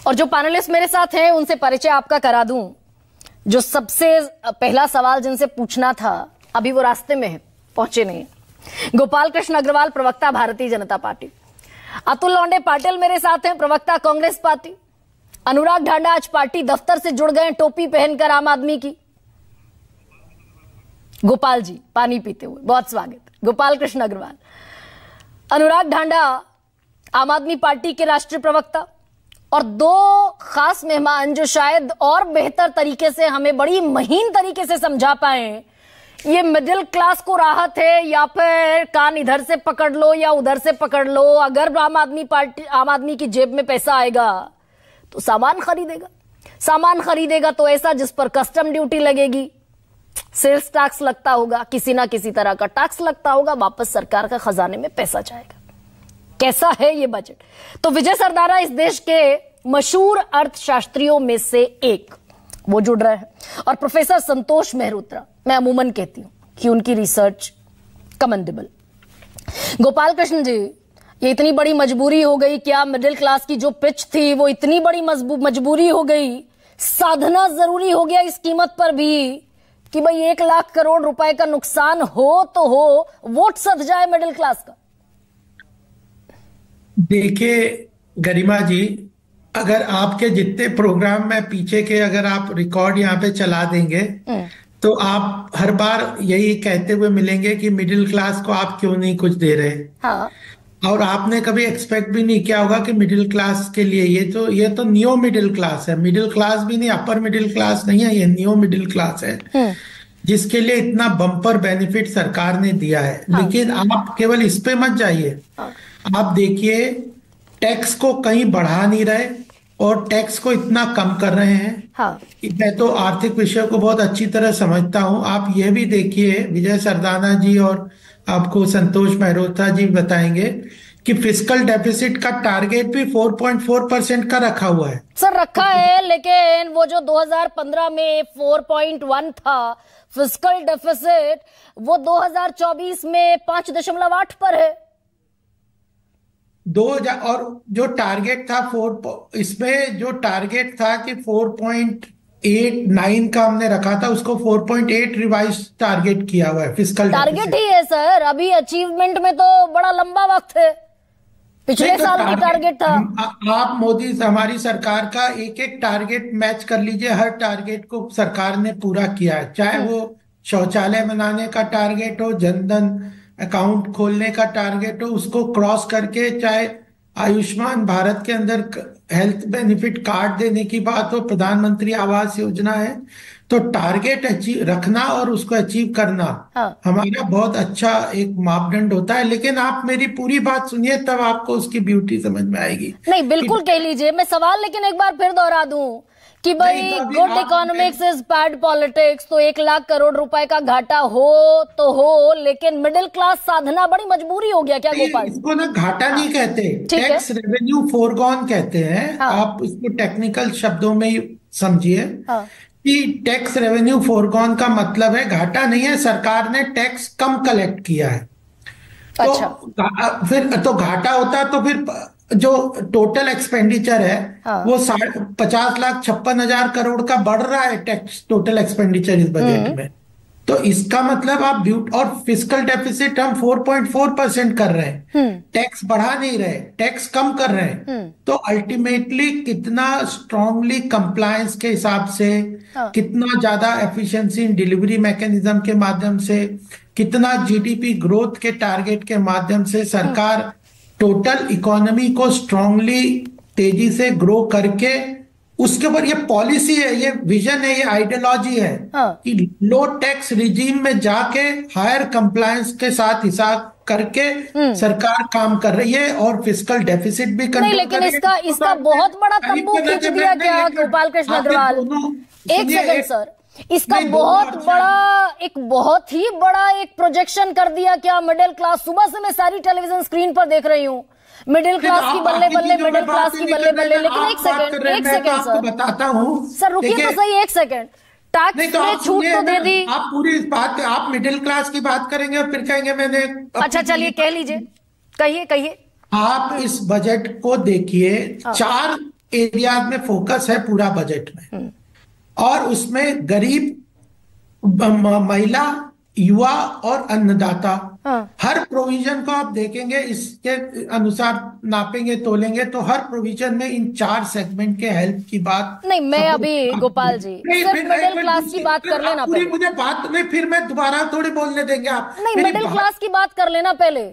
और जो पैनलिस्ट मेरे साथ हैं उनसे परिचय आपका करा दूं। जो सबसे पहला सवाल जिनसे पूछना था अभी वो रास्ते में है, पहुंचे नहीं। गोपाल कृष्ण अग्रवाल, प्रवक्ता भारतीय जनता पार्टी। अतुल लौंडे पाटिल मेरे साथ हैं, प्रवक्ता कांग्रेस पार्टी। अनुराग ढांडा आज पार्टी दफ्तर से जुड़ गए, टोपी पहनकर आम आदमी की। गोपाल जी पानी पीते हुए, बहुत स्वागत। गोपाल कृष्ण अग्रवाल। अनुराग ढांडा आम आदमी पार्टी के राष्ट्रीय प्रवक्ता। और दो खास मेहमान जो शायद और बेहतर तरीके से हमें बड़ी महीन तरीके से समझा पाए, ये मिडिल क्लास को राहत है या फिर कान इधर से पकड़ लो या उधर से पकड़ लो। अगर आम आदमी की जेब में पैसा आएगा तो सामान खरीदेगा तो ऐसा जिस पर कस्टम ड्यूटी लगेगी, सेल्स टैक्स लगता होगा, किसी ना किसी तरह का टैक्स लगता होगा, वापस सरकार का खजाने में पैसा जाएगा। कैसा है ये बजट? तो विजय सरदारा इस देश के मशहूर अर्थशास्त्रियों में से एक, वो जुड़ रहे हैं। और प्रोफेसर संतोष मेहरोत्रा, मैं अमूमन कहती हूं कि उनकी रिसर्च कमेंडेबल। गोपाल कृष्ण जी, ये इतनी बड़ी मजबूरी हो गई क्या? मिडिल क्लास की जो पिच थी वो इतनी बड़ी मजबूरी हो गई, साधना जरूरी हो गया इस कीमत पर भी कि भाई 1 लाख करोड़ रुपए का नुकसान हो तो हो, वोट सध जाए मिडिल क्लास का। देखिए गरिमा जी, अगर आपके जितने प्रोग्राम में पीछे के अगर आप रिकॉर्ड यहाँ पे चला देंगे तो आप हर बार यही कहते हुए मिलेंगे कि मिडिल क्लास को आप क्यों नहीं कुछ दे रहे। हाँ। और आपने कभी एक्सपेक्ट भी नहीं किया होगा कि मिडिल क्लास के लिए ये तो नियो मिडिल क्लास है। मिडिल क्लास भी नहीं, अपर मिडिल क्लास नहीं है, ये नियो मिडिल क्लास है जिसके लिए इतना बम्पर बेनिफिट सरकार ने दिया है। हाँ। लेकिन आप केवल इस पे मत जाइए। हाँ। आप देखिए टैक्स को कहीं बढ़ा नहीं रहे और टैक्स को इतना कम कर रहे हैं। हाँ। मैं तो आर्थिक विषय को बहुत अच्छी तरह समझता हूं। आप यह भी देखिए, विजय सरदाना जी और आपको संतोष मेहरोत्रा जी बताएंगे कि फिस्कल डेफिसिट का टारगेट भी 4.4% का रखा हुआ है। सर रखा है, लेकिन वो जो 2015 में 4.1 था फिस्कल डेफिसिट, वो 2024 में 5.8 पर है। 2000 और जो टारगेट था इसमें जो टारगेट था कि 4.89 का हमने रखा था, उसको 4.8 रिवाइज टारगेट किया हुआ है। फिस्कल टारगेट ही है सर, अभी अचीवमेंट में तो बड़ा लंबा वक्त है। पिछले साल की टारगेट था। आप मोदी हमारी सरकार का एक एक टारगेट मैच कर लीजिए, हर टारगेट को सरकार ने पूरा किया है। चाहे वो शौचालय बनाने का टारगेट हो, जनधन अकाउंट खोलने का टारगेट हो, उसको क्रॉस करके, चाहे आयुष्मान भारत के अंदर हेल्थ बेनिफिट कार्ड देने की बात हो, प्रधानमंत्री आवास योजना है, तो टारगेट अचीव रखना और उसको अचीव करना हमारा बहुत अच्छा एक मापदंड होता है। लेकिन आप मेरी पूरी बात सुनिए, तब आपको उसकी ब्यूटी समझ में आएगी। नहीं बिल्कुल कह लीजिए, मैं सवाल लेकिन एक बार फिर दोहरा दूं कि भाई good economics is bad politics. तो 1 लाख करोड़ रुपए का घाटा हो तो हो, लेकिन मिडिल क्लास साधना बड़ी मजबूरी हो गया क्या गोपाल? इसको ना घाटा नहीं कहते, टैक्स रेवेन्यू फोरगॉन कहते हैं। आप इसको टेक्निकल शब्दों में ही समझिए कि टैक्स रेवेन्यू फोरगॉन का मतलब है घाटा नहीं है, सरकार ने टैक्स कम कलेक्ट किया है। अच्छा। तो फिर तो घाटा होता तो फिर जो टोटल एक्सपेंडिचर है वो 50,56,000 करोड़ का बढ़ रहा है टैक्स टोटल एक्सपेंडिचर इस बजट में। तो इसका मतलब आप और फिस्कल डेफिसिट हम 4.4% कर रहे हैं, टैक्स बढ़ा नहीं रहे, टैक्स कम कर रहे हैं। तो अल्टीमेटली कितना स्ट्रांगली कंप्लायंस के हिसाब से, कितना ज्यादा एफिशिएंसी इन डिलीवरी मैकेनिज्म के माध्यम से, कितना जीडीपी ग्रोथ के टारगेट के माध्यम से सरकार टोटल इकोनॉमी को स्ट्रांगली तेजी से ग्रो करके, उसके ऊपर ये पॉलिसी है, ये विजन है, ये आइडियोलॉजी है कि लो टैक्स रिजीम में जाके हायर कंप्लायंस के साथ हिसाब करके सरकार काम कर रही है और फिस्कल डेफिसिट भी कंट्रोल। लेकिन इसका बहुत बड़ा तंबू खींच दिया क्या गोपाल कृष्ण अग्रवाल? एक सेकंड सर, इसका बहुत ही बड़ा एक प्रोजेक्शन कर दिया क्या मिडिल क्लास? सुबह से मैं सारी टेलीविजन स्क्रीन पर देख रही हूँ, मिडिल क्लास की बल्ले बल्ले, मिडिल क्लास की बल्ले बल्ले। लेकिन एक सेकंड सर, बताता हूँ सर, रुकिए तो सही, एक सेकंड। टैक्स में छूट तो दे दी। आप पूरी बात, आप मिडिल क्लास की बात करेंगे और फिर कहेंगे मैंने। अच्छा चलिए कह लीजिए, कहिए। आप इस बजट को देखिए, 4 एरियाज में फोकस है पूरा बजट में, और उसमें गरीब, महिला, युवा और अन्नदाता, हर प्रोविजन को आप देखेंगे, इसके अनुसार नापेंगे तोलेंगे तो हर प्रोविजन में इन 4 सेगमेंट के हेल्प की बात नहीं। मैं अभी गोपाल जी सिर्फ मिडिल क्लास की बात कर लेना पहले। मुझे बात नहीं, फिर मैं दोबारा थोड़ी बोलने देंगे आप। नहीं, मिडिल क्लास की बात कर लेना पहले।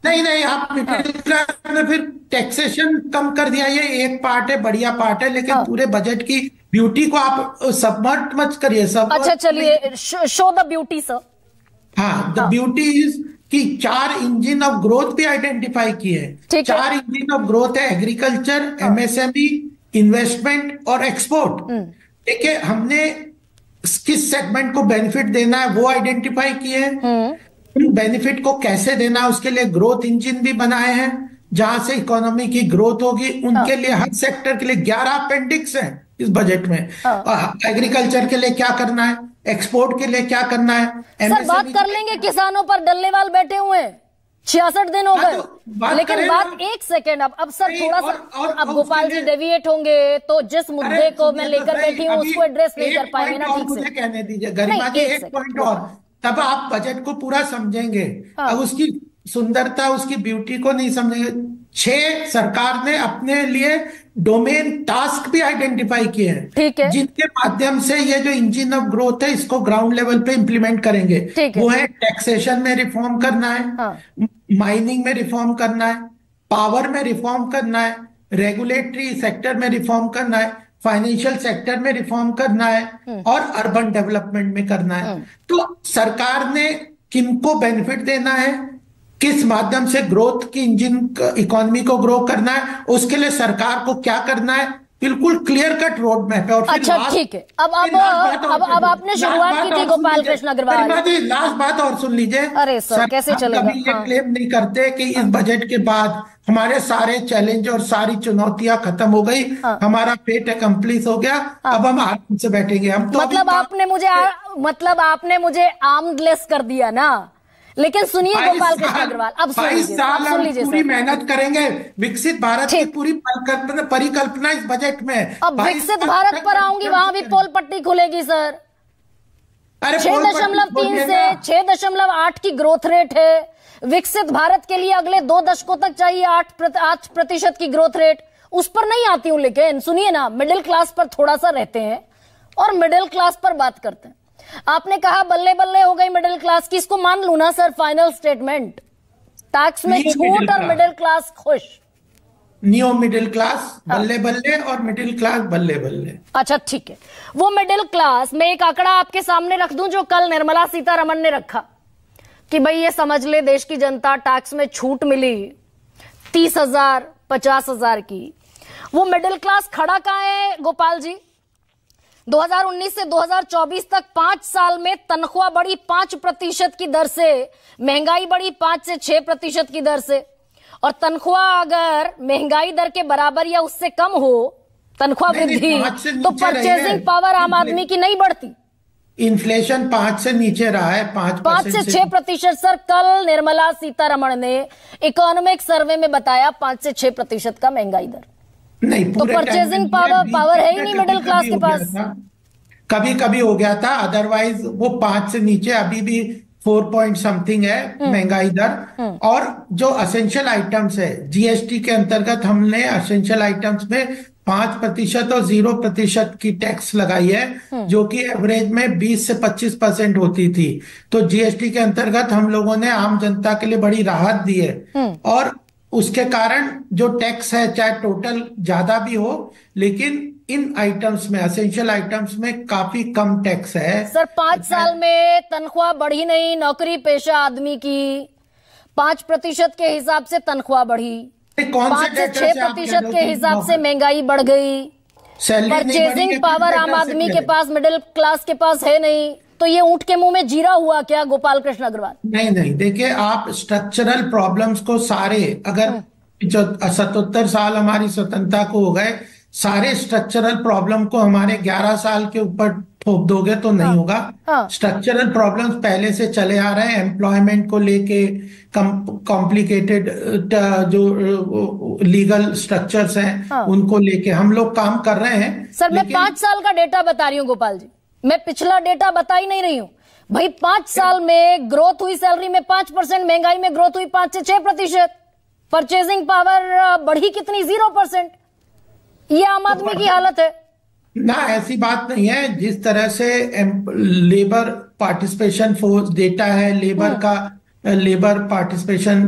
नहीं, आप मिडिल क्लास में फिर टैक्सेशन कम कर दिया, ये एक पार्ट है, बढ़िया पार्ट है, लेकिन पूरे बजट की ब्यूटी को आप सबमर्ट मत करिए सब। अच्छा चलिए, शो द ब्यूटी सर। हाँ, द ब्यूटी इज कि 4 इंजन ऑफ ग्रोथ भी आइडेंटिफाई किए हैं। 4 इंजन ऑफ ग्रोथ है, एग्रीकल्चर, एमएसएमई, इन्वेस्टमेंट और एक्सपोर्ट। देखिए, हमने किस सेगमेंट को बेनिफिट देना है वो आइडेंटिफाई किए हैं, उन बेनिफिट को कैसे देना है उसके लिए ग्रोथ इंजन भी बनाए हैं, जहां से इकोनॉमी की ग्रोथ होगी। उनके लिए हर सेक्टर के लिए 11 अपेंडिक्स हैं इस बजट में। एग्रीकल्चर के लिए क्या करना है, एक्सपोर्ट के लिए क्या करना है। सर बात कर लेंगे, किसानों पर डल्लेवाल बैठे हुए हैं, 66 दिन हो गए। लेकिन बात एक सेकेंड, अब सर थोड़ा सा, अब गोपाल जी डेविएट होंगे तो जिस मुद्दे को मैं लेकर बैठी हूँ उसको एड्रेस नहीं कर पाएंगे ना ठीक से। कहने दीजिए गरिमा जी, एक पॉइंट और, तब आप बजट को पूरा समझेंगे। अब उसकी सुंदरता, उसकी ब्यूटी को नहीं समझेंगे। 6 सरकार ने अपने लिए डोमेन टास्क भी आइडेंटिफाई किए हैं, जिनके माध्यम से ये जो इंजन ऑफ ग्रोथ है इसको ग्राउंड लेवल पे इंप्लीमेंट करेंगे। वो है टैक्सेशन में रिफॉर्म करना है, माइनिंग में रिफॉर्म करना है, पावर में रिफॉर्म करना है, रेगुलेटरी सेक्टर में रिफॉर्म करना है, फाइनेंशियल सेक्टर में रिफॉर्म करना है और अर्बन डेवलपमेंट में करना है। तो सरकार ने किनको बेनिफिट देना है, किस माध्यम से ग्रोथ की इंजन इकोनॉमी को ग्रो करना है, उसके लिए सरकार को क्या करना है, बिल्कुल क्लियर कट रोड मैप है। और अच्छा ठीक है, अब आपने शुरुआत की थी गोपाल कृष्ण अग्रवाल। लास्ट बात और सुन लीजिए। अरे सर कैसे चलेगा? कभी ये क्लेम नहीं करते कि इस बजट के बाद हमारे सारे चैलेंज और सारी चुनौतियां खत्म हो गई, हमारा फेट अकम्प्लिश हो गया, अब हम आराम से बैठेंगे। हम तो मतलब आपने मुझे आर्मलेस कर दिया ना। लेकिन सुनिए गोपाल कृष्ण अग्रवाल, अब सुन लीजिए, पूरी मेहनत करेंगे, विकसित भारत की पूरी परिकल्पना इस बजट में। अब विकसित भारत पर आऊंगी, वहां भी पोल पट्टी खुलेगी सर। 6.3 से 6.8 की ग्रोथ रेट है। विकसित भारत के लिए अगले 2 दशकों तक चाहिए 8% की ग्रोथ रेट। उस पर नहीं आती हूं, लेकिन सुनिए ना, मिडिल क्लास पर थोड़ा सा रहते हैं और मिडिल क्लास पर बात करते हैं। आपने कहा बल्ले बल्ले हो गई मिडिल क्लास की, इसको मान लू ना सर, फाइनल स्टेटमेंट, टैक्स में छूट और मिडिल क्लास खुश। न्यू मिडिल क्लास बल्ले बल्ले और मिडिल क्लास बल्ले बल्ले। अच्छा ठीक है, वो मिडिल क्लास में एक आंकड़ा आपके सामने रख दूं जो कल निर्मला सीतारमण ने रखा कि भाई ये समझ ले देश की जनता, टैक्स में छूट मिली 30,000 50,000 की। वो मिडिल क्लास खड़ा कहां है गोपाल जी? 2019 से 2024 तक 5 साल में तनख्वाह बढ़ी 5% की दर से, महंगाई बढ़ी 5 से 6% की दर से। और तनख्वाह अगर महंगाई दर के बराबर या उससे कम हो तनख्वाह वृद्धि, तो परचेजिंग पावर आम आदमी की नहीं बढ़ती। इन्फ्लेशन 5 से नीचे रहा है, 5 से 6%। सर कल निर्मला सीतारमण ने इकोनॉमिक सर्वे में बताया 5 से 6% का महंगाई दर। नहीं, तो परचेजिंग पावर है ही नहीं मिडिल क्लास के पास। कभी कभी हो गया था, अदरवाइज वो 5 से नीचे अभी भी 4 पॉइंट समथिंग है महंगाई दर। और जो असेंशियल आइटम्स है, जीएसटी के अंतर्गत हमने असेंशियल आइटम्स में 5% और 0% की टैक्स लगाई है, जो कि एवरेज में 20 से 25% होती थी। तो जीएसटी के अंतर्गत हम लोगों ने आम जनता के लिए बड़ी राहत दी है। और उसके कारण जो टैक्स है, चाहे टोटल ज्यादा भी हो, लेकिन इन आइटम्स में, असेंशियल आइटम्स में काफी कम टैक्स है। सर 5 साल में तनख्वाह बढ़ी नहीं, नौकरी पेशा आदमी की 5% के हिसाब से तनख्वाह बढ़ी, 5 से 6% के हिसाब से महंगाई बढ़ गई, परचेजिंग पावर आम आदमी के पास, मिडिल क्लास के पास है नहीं। तो ये ऊंट के मुंह में जीरा हुआ क्या गोपाल कृष्ण अग्रवाल? नहीं, देखिए आप स्ट्रक्चरल प्रॉब्लम्स को सारे, अगर जो 77 साल हमारी स्वतंत्रता को हो गए, सारे स्ट्रक्चरल प्रॉब्लम को हमारे 11 साल के ऊपर थोप दोगे तो नहीं होगा। हाँ। स्ट्रक्चरल प्रॉब्लम्स पहले से चले आ रहे हैं, एम्प्लॉयमेंट को लेके कॉम्प्लिकेटेड जो लीगल स्ट्रक्चर्स हैं हाँ। उनको लेके हम लोग काम कर रहे हैं। सर मैं 5 साल का डेटा बता रही हूँ गोपाल जी, मैं पिछला डेटा बता ही नहीं रही हूँ भाई। 5 साल में ग्रोथ हुई सैलरी में 5%, महंगाई में ग्रोथ हुई 5 से 6%, परचेजिंग पावर बढ़ी कितनी 0%। ये आम आदमी की हालत है ना, ऐसी बात नहीं है। जिस तरह से लेबर पार्टिसिपेशन फोर्स डेटा है, लेबर पार्टिसिपेशन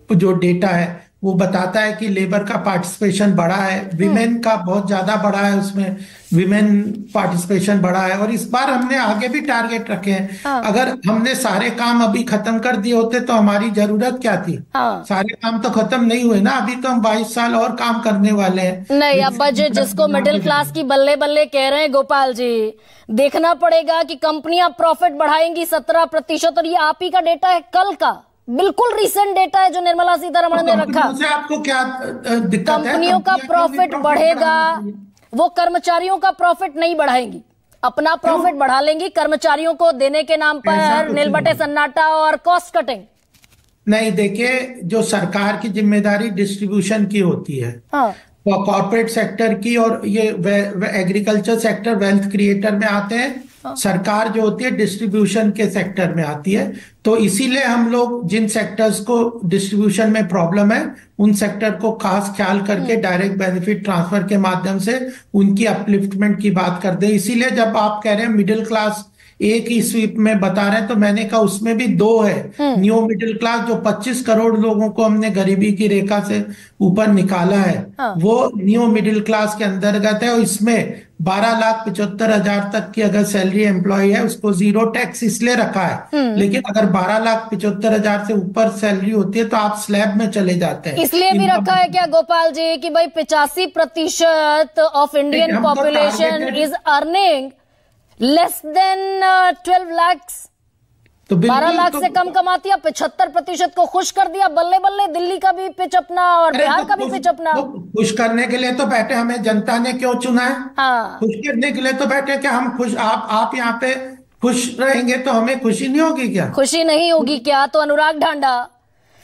जो डेटा है वो बताता है कि लेबर का पार्टिसिपेशन बढ़ा है, विमेन का बहुत ज्यादा बढ़ा है, उसमें विमेन पार्टिसिपेशन बढ़ा है। और इस बार हमने आगे भी टारगेट रखे हैं। हाँ। अगर हमने सारे काम अभी खत्म कर दिए होते तो हमारी जरूरत क्या थी। हाँ। सारे काम तो खत्म नहीं हुए ना, अभी तो हम 22 साल और काम करने वाले हैं। नहीं, अब बजट जिसको मिडिल क्लास की बल्ले बल्ले कह रहे हैं गोपाल जी, देखना पड़ेगा कि कंपनियां प्रॉफिट बढ़ाएंगी 17%। और ये आप ही का डेटा है, कल का बिल्कुल रिसेंट डेटा है जो निर्मला सीतारमण ने रखा। से आपको क्या दिक्कत है? कंपनियों का प्रॉफिट बढ़ेगा, वो कर्मचारियों का प्रॉफिट नहीं बढ़ाएंगी, अपना प्रॉफिट बढ़ा लेंगी, कर्मचारियों को देने के नाम पर नीलबटे सन्नाटा और कॉस्ट कटिंग। नहीं, देखिए, जो सरकार की जिम्मेदारी डिस्ट्रीब्यूशन की होती है, हाँ। कॉर्पोरेट सेक्टर की, और ये एग्रीकल्चर सेक्टर वेल्थ क्रिएटर में आते हैं। सरकार जो होती है डिस्ट्रीब्यूशन के सेक्टर में आती है। तो इसीलिए हम लोग जिन सेक्टर्स को डिस्ट्रीब्यूशन में प्रॉब्लम है उन सेक्टर को खास ख्याल करके डायरेक्ट बेनिफिट ट्रांसफर के माध्यम से उनकी अपलिफ्टमेंट की बात करते हैं। इसीलिए जब आप कह रहे हैं मिडिल क्लास एक ही स्वीप में बता रहे हैं, तो मैंने कहा उसमें भी 2 है। न्यू मिडिल क्लास जो 25 करोड़ लोगों को हमने गरीबी की रेखा से ऊपर निकाला है, वो न्यू मिडिल क्लास के अंतर्गत है। और इसमें 12,75,000 तक की अगर सैलरी एम्प्लॉय है उसको 0 टैक्स इसलिए रखा है। लेकिन अगर 12,75,000 से ऊपर सैलरी होती है तो आप स्लैब में चले जाते हैं। इसलिए भी रखा है क्या गोपाल जी कि भाई 85% of Indian population is earning less than 12 lakh, तो 12 लाख से कम कमाती है। 75% को खुश कर दिया, बल्ले बल्ले, दिल्ली का भी पिच अपना और बिहार का भी पिच अपना। खुश करने के लिए तो बैठे, हमें जनता ने क्यों चुना है? हाँ। खुश करने के लिए तो बैठे क्या हम खुश, आप यहाँ पे खुश रहेंगे तो हमें खुशी नहीं होगी क्या? खुशी नहीं होगी क्या? तो अनुराग ढांडा